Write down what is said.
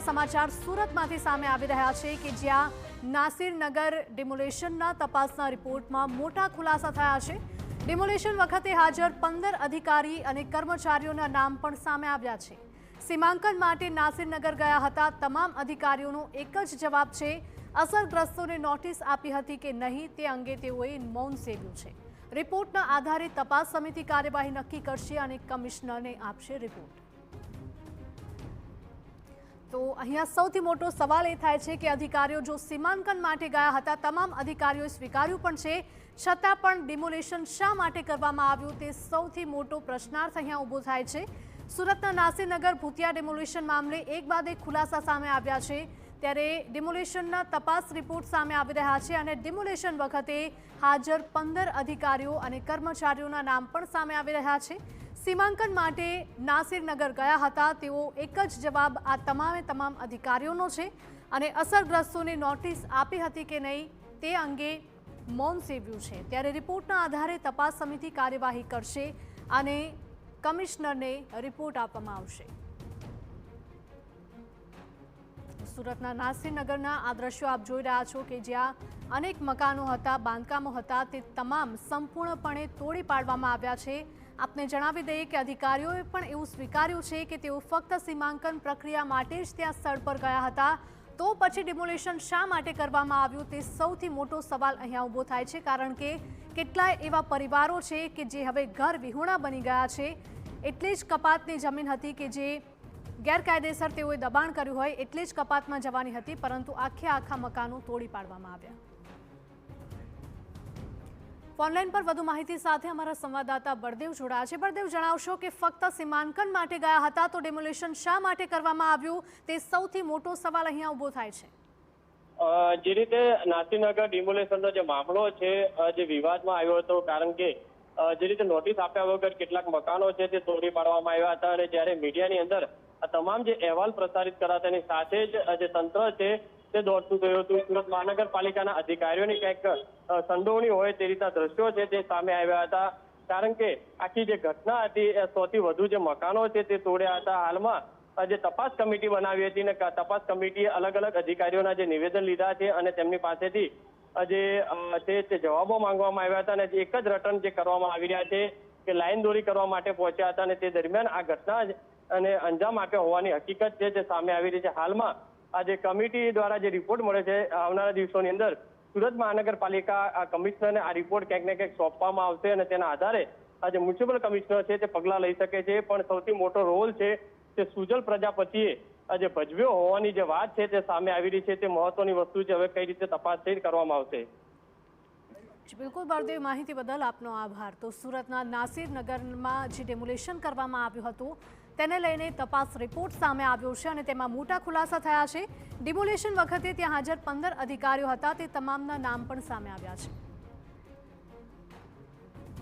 સમાચાર સુરતમાંથી સામે આવી રહ્યા છે કે જ્યાં નાસિરનગર ડિમોલેશનના તપાસના રિપોર્ટમાં મોટા ખુલાસા થયા છે। ડિમોલેશન વખતે હાજર 15 અધિકારી અને કર્મચારીઓના નામ પણ સામે આવ્યા છે। સીમાંકન માટે નાસિરનગર ગયા હતા તમામ અધિકારીઓનો એક જ જવાબ છે, અસરગ્રસ્તોને નોટિસ આપી હતી કે નહીં તે અંગે તેઓએ મૌન સેવ્યું છે। રિપોર્ટના આધારે તપાસ સમિતિ કાર્યવાહી નક્કી કરશે અને કમિશનરને આપશે રિપોર્ટ। તો અહીંયા સૌથી મોટો સવાલ એ થાય છે કે અધિકારીઓ જો સીમાંકન માટે ગયા હતા, તમામ અધિકારીઓએ સ્વીકાર્યું પણ છે, છતાં પણ ડિમોલેશન શા માટે કરવામાં આવ્યું તે સૌથી મોટો પ્રશ્નાર્થ અહીંયા ઊભો થાય છે। સુરતના નાસિરનગર ભૂતિયા ડિમોલેશન મામલે એક બાદ એક ખુલાસા સામે આવ્યા છે, ત્યારે ડિમોલેશનના તપાસ રિપોર્ટ સામે આવી રહ્યા છે અને ડિમોલેશન વખતે હાજર 15 અધિકારીઓ અને કર્મચારીઓના નામ પણ સામે આવી રહ્યા છે। સીમાંકન માટે નાસિરનગર ગયા હતા, તેઓ એક જ જવાબ આ તમામ અધિકારીઓનો છે અને અસરગ્રસ્તોને નોટિસ આપી હતી કે નહીં તે અંગે મૌન સેવ્યું છે। ત્યારે રિપોર્ટના આધારે તપાસ સમિતિ કાર્યવાહી કરશે અને કમિશનરને રિપોર્ટ આપવામાં આવશે। સુરતના નાસિરનગરના આ દ્રશ્યો આપ જોઈ રહ્યા છો કે જ્યાં અનેક મકાનો હતા, બાંધકામો હતા, તે તમામ સંપૂર્ણપણે તોડી પાડવામાં આવ્યા છે। આપને જણાવી દઈએ કે અધિકારીઓએ પણ એવું સ્વીકાર્યું છે કે તેઓ ફક્ત સીમાંકન પ્રક્રિયા માટે જ ત્યાં સ્થળ પર ગયા હતા, તો પછી ડિમોલેશન શા માટે કરવામાં આવ્યું તે સૌથી મોટો સવાલ અહીંયા ઊભો થાય છે, કારણ કે કેટલાય એવા પરિવારો છે કે જે હવે ઘર વિહોણા બની ગયા છે। એટલે જ કપાતની જમીન હતી કે જે ગેરકાયદેસર તેઓએ દબાણ કર્યું હોય એટલે જ કપાતમાં જવાની હતી, પરંતુ આખા મકાનો તોડી પાડવામાં આવ્યા। ઓનલાઈન પર વધુ માહિતી સાથે અમારા સંવાદદાતા બળદેવ જોડાયા છે। બળદેવ, જણાવશો કે ફક્ત સીમાંકન માટે ગયા હતા તો ડિમોલેશન શા માટે કરવામાં આવ્યું તે સૌથી મોટો સવાલ અહીંયા ઊભો થાય છે। જે રીતે નાસિરનગર ડિમોલેશનનો જે મામલો છે, જે વિવાદમાં આવ્યો હતો, કારણ કે જે રીતે નોટિસ આપ્યા વગર કેટલાક મકાનો છે તે તોડી પાડવામાં આવ્યા હતા અને જ્યારે મીડિયાની અંદર આ તમામ જે અહેવાલ પ્રસારિત કરાતા એની સાથે જ જે તંત્ર છે તે દોડતું થયું હતું। સુરત મહાનગરપાલિકાના અધિકારીઓની કંઈક સંડોવણી હોય તે રીતના દ્રશ્યો છે તે સામે આવ્યા હતા, કારણ કે આખી જે ઘટના હતી એ 100 થી વધુ જે મકાનો છે તે તોડ્યા હતા। હાલમાં જે તપાસ કમિટી બનાવી હતી ને તપાસ કમિટીએ અલગ અધિકારીઓના જે નિવેદન લીધા છે અને તેમની પાસેથી જે જવાબો માંગવામાં આવ્યા હતા અને એક જ રટન જે કરવામાં આવી રહ્યા છે કે લાઈન દોરી કરવા માટે પહોંચ્યા હતા અને તે દરમિયાન આ ઘટના અને અંજામ આપ્યા હોવાની હકીકત છે તે સામે આવી રહી છે। હાલમાં આ જે કમિટી દ્વારા જે રિપોર્ટ મળે છે, આવનારા દિવસોની અંદર સુરત મહાનગરપાલિકા કમિશનરને આ રિપોર્ટ ક્યાંક ને ક્યાંક સોંપવામાં આવશે અને તેના આધારે આ જે મ્યુનિસિપલ કમિશનર છે તે પગલાં લઈ શકે છે। પણ સૌથી મોટો રોલ છે તે સુજલ પ્રજાપતિએ જે ભજવ્યો હોવાની જે વાત છે તે સામે આવી રહી છે, તે મહત્વની વસ્તુ છે। હવે કઈ રીતે તપાસ કરવામાં આવશે। બિલકુલ બળદેવ, માહિતી બદલ આપનો આભાર। તો સુરતના નાસિરનગરમાં જે ડિમોલેશન કરવામાં આવ્યું હતું તેને લઈને તપાસ રિપોર્ટ સામે આવ્યો છે અને તેમાં મોટા ખુલાસા થયા છે। ડિમોલેશન વખતે ત્યાં હાજર 15 અધિકારીઓ હતા, તે તમામના નામ પણ સામે આવ્યા છે।